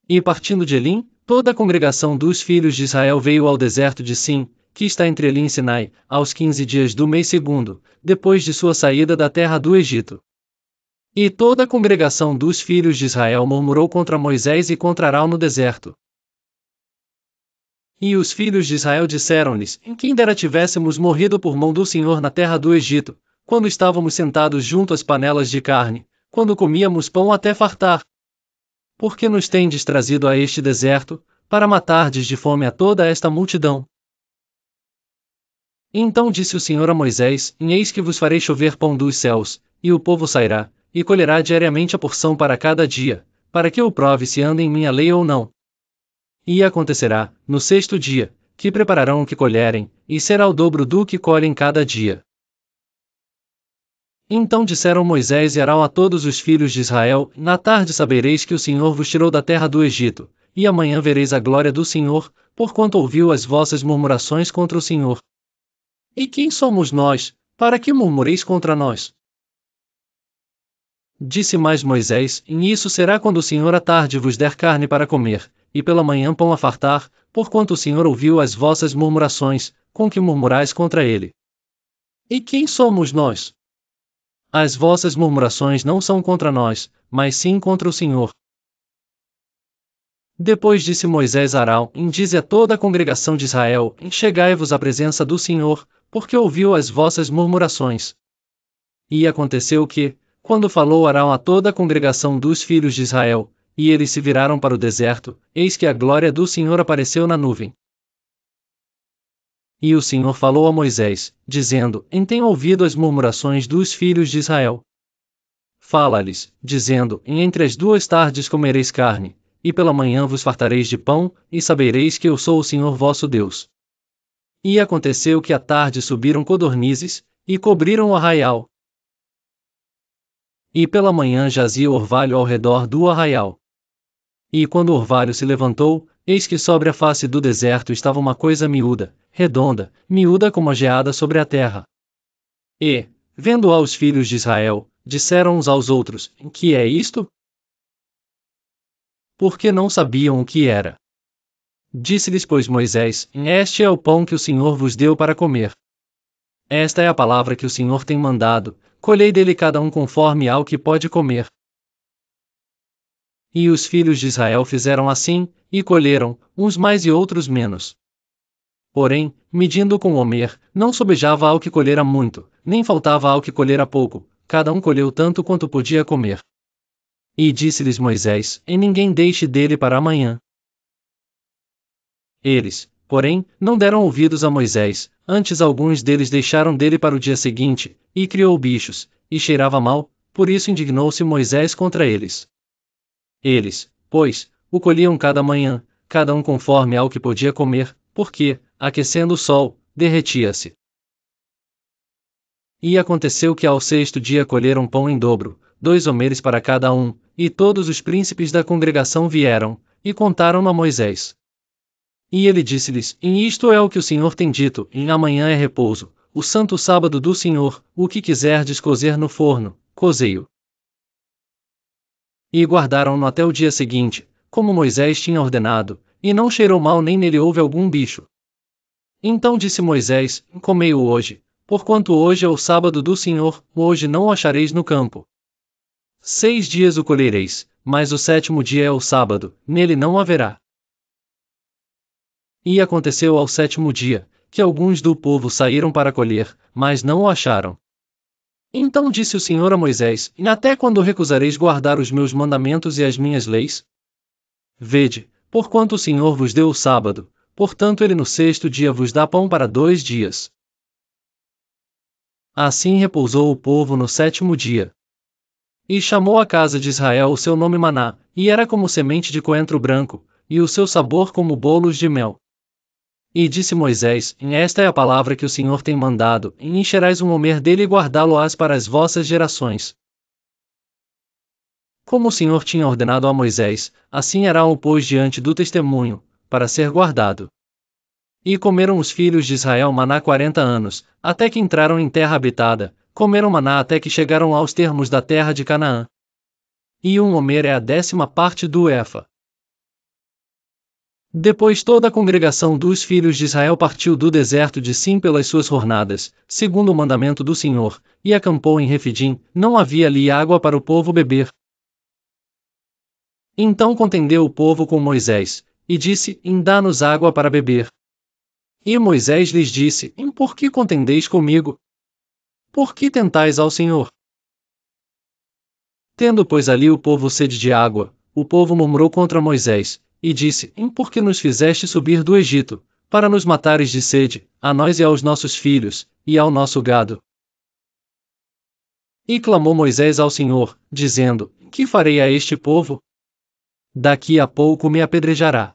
E partindo de Elim, toda a congregação dos filhos de Israel veio ao deserto de Sim, que está entre Elim e Sinai, aos 15 dias do mês segundo, depois de sua saída da terra do Egito. E toda a congregação dos filhos de Israel murmurou contra Moisés e contra Arão no deserto. E os filhos de Israel disseram-lhes: quem dera tivéssemos morrido por mão do Senhor na terra do Egito, quando estávamos sentados junto às panelas de carne, quando comíamos pão até fartar. Por que nos tendes trazido a este deserto, para matardes de fome a toda esta multidão? Então disse o Senhor a Moisés: eis que vos farei chover pão dos céus, e o povo sairá, e colherá diariamente a porção para cada dia, para que eu prove se anda em minha lei ou não. E acontecerá, no sexto dia, que prepararão o que colherem, e será o dobro do que colhem cada dia. Então disseram Moisés e Arão a todos os filhos de Israel: na tarde sabereis que o Senhor vos tirou da terra do Egito, e amanhã vereis a glória do Senhor, porquanto ouviu as vossas murmurações contra o Senhor. E quem somos nós, para que murmureis contra nós? Disse mais Moisés: e isso será quando o Senhor à tarde vos der carne para comer, e pela manhã pão a fartar, porquanto o Senhor ouviu as vossas murmurações, com que murmurais contra ele. E quem somos nós? As vossas murmurações não são contra nós, mas sim contra o Senhor. Depois disse Moisés a Arão: dize a toda a congregação de Israel: chegai-vos à presença do Senhor, porque ouviu as vossas murmurações. E aconteceu que, quando falou Arão a toda a congregação dos filhos de Israel, e eles se viraram para o deserto, eis que a glória do Senhor apareceu na nuvem. E o Senhor falou a Moisés, dizendo: tenho ouvido as murmurações dos filhos de Israel. Fala-lhes, dizendo: entre as duas tardes comereis carne, e pela manhã vos fartareis de pão, e sabereis que eu sou o Senhor vosso Deus. E aconteceu que à tarde subiram codornizes, e cobriram o arraial. E pela manhã jazia o orvalho ao redor do arraial. E quando o orvalho se levantou, eis que sobre a face do deserto estava uma coisa miúda, redonda, miúda como a geada sobre a terra. E, vendo-a os filhos de Israel, disseram uns aos outros: que é isto? Porque não sabiam o que era. Disse-lhes, pois, Moisés: este é o pão que o Senhor vos deu para comer. Esta é a palavra que o Senhor tem mandado: colhei dele cada um conforme ao que pode comer. E os filhos de Israel fizeram assim, e colheram, uns mais e outros menos. Porém, medindo com Homer, não sobejava ao que colhera muito, nem faltava ao que colhera pouco, cada um colheu tanto quanto podia comer. E disse-lhes Moisés: ninguém deixe dele para amanhã. Eles, porém, não deram ouvidos a Moisés, antes alguns deles deixaram dele para o dia seguinte, e criou bichos, e cheirava mal, por isso indignou-se Moisés contra eles. Eles, pois, o colhiam cada manhã, cada um conforme ao que podia comer, porque, aquecendo o sol, derretia-se. E aconteceu que ao sexto dia colheram pão em dobro, 2 homeres para cada um, e todos os príncipes da congregação vieram, e contaram a Moisés. E ele disse-lhes: isto é o que o Senhor tem dito: amanhã é repouso, o santo sábado do Senhor, o que quiserdes cozer no forno, cozei-o. E guardaram-no até o dia seguinte, como Moisés tinha ordenado, e não cheirou mal nem nele houve algum bicho. Então disse Moisés: comei-o hoje, porquanto hoje é o sábado do Senhor, hoje não o achareis no campo. 6 dias o colhereis, mas o 7º dia é o sábado, nele não haverá. E aconteceu ao 7º dia, que alguns do povo saíram para colher, mas não o acharam. Então disse o Senhor a Moisés: até quando recusareis guardar os meus mandamentos e as minhas leis? Vede, porquanto o Senhor vos deu o sábado, portanto ele no 6º dia vos dá pão para 2 dias. Assim repousou o povo no 7º dia. E chamou a casa de Israel o seu nome Maná, e era como semente de coentro branco, e o seu sabor como bolos de mel. E disse Moisés: esta é a palavra que o Senhor tem mandado, e encherais um homer dele e guardá-lo-ás para as vossas gerações. Como o Senhor tinha ordenado a Moisés, assim Arão o pôs diante do testemunho, para ser guardado. E comeram os filhos de Israel maná 40 anos, até que entraram em terra habitada, comeram maná até que chegaram aos termos da terra de Canaã. E um homer é a 10ª parte do efa. Depois toda a congregação dos filhos de Israel partiu do deserto de Sim pelas suas jornadas, segundo o mandamento do Senhor, e acampou em Refidim. Não havia ali água para o povo beber. Então contendeu o povo com Moisés, e disse: Dá-nos água para beber. E Moisés lhes disse: Por que contendeis comigo? Por que tentais ao Senhor? Tendo pois ali o povo sede de água, o povo murmurou contra Moisés, e disse: Por que nos fizeste subir do Egito, para nos matares de sede, a nós e aos nossos filhos, e ao nosso gado? E clamou Moisés ao Senhor, dizendo: Que farei a este povo? Daqui a pouco me apedrejará.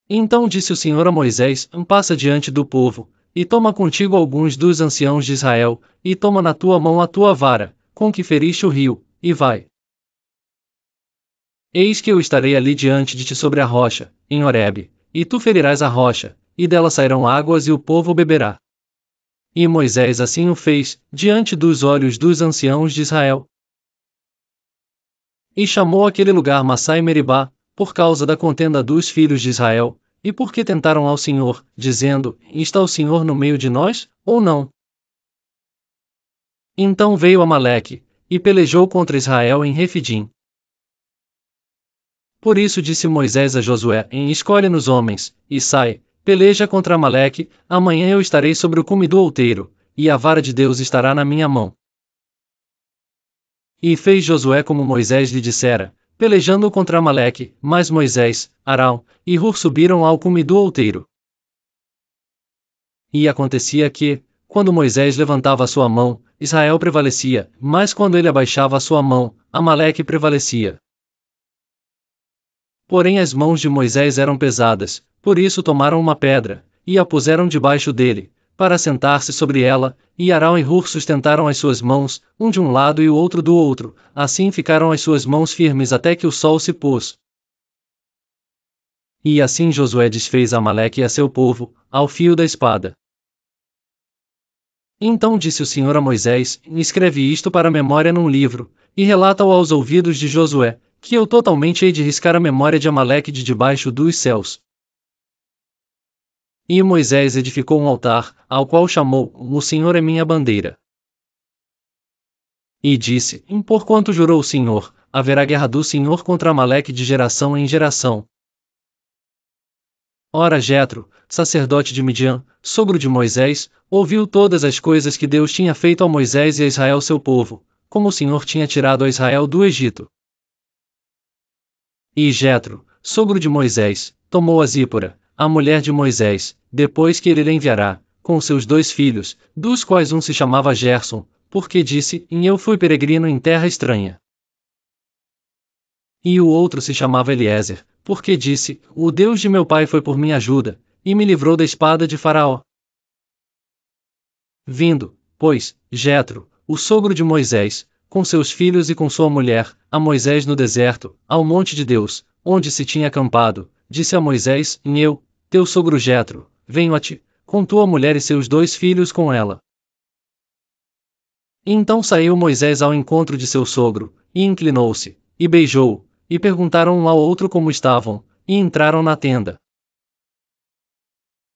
Então disse o Senhor a Moisés: Passa diante do povo, e toma contigo alguns dos anciãos de Israel, e toma na tua mão a tua vara, com que feriste o rio, e vai. Eis que eu estarei ali diante de ti sobre a rocha, em Horebe, e tu ferirás a rocha, e dela sairão águas e o povo beberá. E Moisés assim o fez, diante dos olhos dos anciãos de Israel. E chamou aquele lugar Massá e Meribá, por causa da contenda dos filhos de Israel, e porque tentaram ao Senhor, dizendo: Está o Senhor no meio de nós, ou não? Então veio Amaleque, e pelejou contra Israel em Refidim. Por isso disse Moisés a Josué: Escolhe-nos homens, e sai, peleja contra Amaleque. Amanhã eu estarei sobre o cume do outeiro, e a vara de Deus estará na minha mão. E fez Josué como Moisés lhe dissera, pelejando contra Amaleque. Mas Moisés, Arão e Hur subiram ao cume do outeiro. E acontecia que, quando Moisés levantava a sua mão, Israel prevalecia, mas quando ele abaixava a sua mão, Amaleque prevalecia. Porém as mãos de Moisés eram pesadas, por isso tomaram uma pedra, e a puseram debaixo dele, para sentar-se sobre ela, e Arão e Hur sustentaram as suas mãos, um de um lado e o outro do outro, assim ficaram as suas mãos firmes até que o sol se pôs. E assim Josué desfez Amaleque e a seu povo, ao fio da espada. Então disse o Senhor a Moisés: Escreve isto para a memória num livro, e relata-o aos ouvidos de Josué, que eu totalmente hei de riscar a memória de Amaleque de debaixo dos céus. E Moisés edificou um altar, ao qual chamou: O Senhor é minha bandeira. E disse: Porquanto jurou o Senhor, haverá guerra do Senhor contra Amaleque de geração em geração. Ora Jetro, sacerdote de Midian, sogro de Moisés, ouviu todas as coisas que Deus tinha feito a Moisés e a Israel seu povo, como o Senhor tinha tirado a Israel do Egito. E Jetro, sogro de Moisés, tomou a Zípora, a mulher de Moisés, depois que ele lhe enviará, com seus 2 filhos, dos quais um se chamava Gerson, porque disse: Eu fui peregrino em terra estranha. E o outro se chamava Eliezer, porque disse: O Deus de meu pai foi por minha ajuda, e me livrou da espada de Faraó. Vindo, pois, Jetro, o sogro de Moisés, com seus filhos e com sua mulher, a Moisés no deserto, ao monte de Deus, onde se tinha acampado, disse a Moisés: Eu, teu sogro Jetro, venho a ti, com tua mulher e seus 2 filhos com ela. Então saiu Moisés ao encontro de seu sogro, e inclinou-se, e beijou-o, e perguntaram um ao outro como estavam, e entraram na tenda.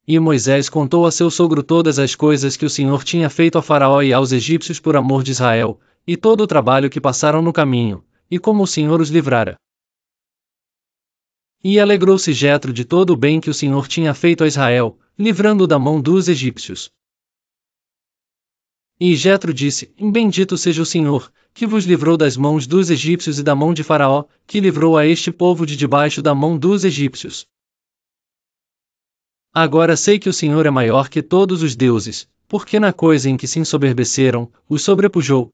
E Moisés contou a seu sogro todas as coisas que o Senhor tinha feito a Faraó e aos egípcios por amor de Israel, e todo o trabalho que passaram no caminho, e como o Senhor os livrara. E alegrou-se Jetro de todo o bem que o Senhor tinha feito a Israel, livrando-o da mão dos egípcios. E Jetro disse: Bendito seja o Senhor, que vos livrou das mãos dos egípcios e da mão de Faraó, que livrou a este povo de debaixo da mão dos egípcios. Agora sei que o Senhor é maior que todos os deuses, porque na coisa em que se ensoberbeceram, os sobrepujou.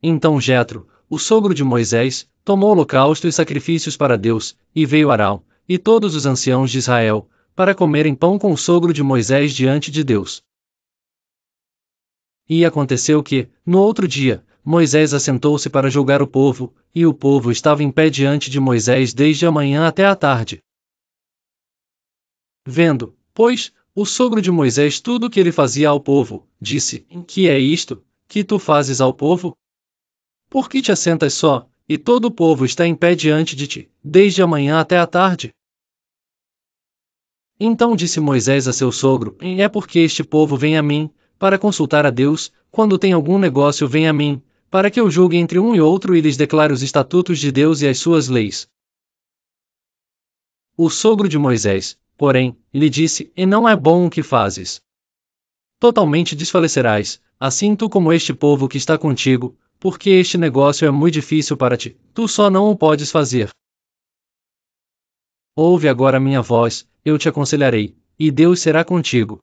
Então Jetro, o sogro de Moisés, tomou holocausto e sacrifícios para Deus, e veio Arão, e todos os anciãos de Israel, para comerem pão com o sogro de Moisés diante de Deus. E aconteceu que, no outro dia, Moisés assentou-se para julgar o povo, e o povo estava em pé diante de Moisés desde a manhã até a tarde. Vendo, pois, o sogro de Moisés tudo o que ele fazia ao povo, disse: Que é isto, que tu fazes ao povo? Por que te assentas só, e todo o povo está em pé diante de ti, desde a manhã até a tarde. Então disse Moisés a seu sogro: é porque este povo vem a mim, para consultar a Deus, quando tem algum negócio vem a mim, para que eu julgue entre um e outro e lhes declare os estatutos de Deus e as suas leis. O sogro de Moisés, porém, lhe disse: e não é bom o que fazes. Totalmente desfalecerás, assim tu como este povo que está contigo, porque este negócio é muito difícil para ti, tu só não o podes fazer. Ouve agora minha voz, eu te aconselharei, e Deus será contigo.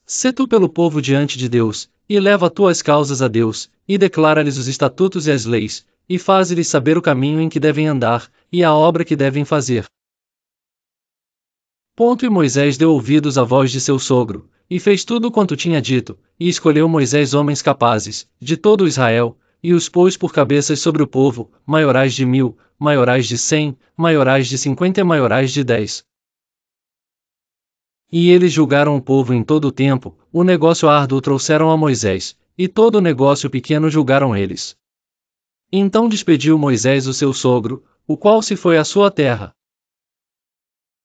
Sê tu pelo povo diante de Deus, e leva tuas causas a Deus, e declara-lhes os estatutos e as leis, e faze-lhes saber o caminho em que devem andar, e a obra que devem fazer. E Moisés deu ouvidos à voz de seu sogro, e fez tudo quanto tinha dito, e escolheu Moisés homens capazes, de todo Israel, e os pôs por cabeças sobre o povo, maiorais de 1000, maiorais de 100, maiorais de 50 e maiorais de 10. E eles julgaram o povo em todo o tempo, o negócio árduo trouxeram a Moisés, e todo o negócio pequeno julgaram eles. Então despediu Moisés o seu sogro, o qual se foi à sua terra.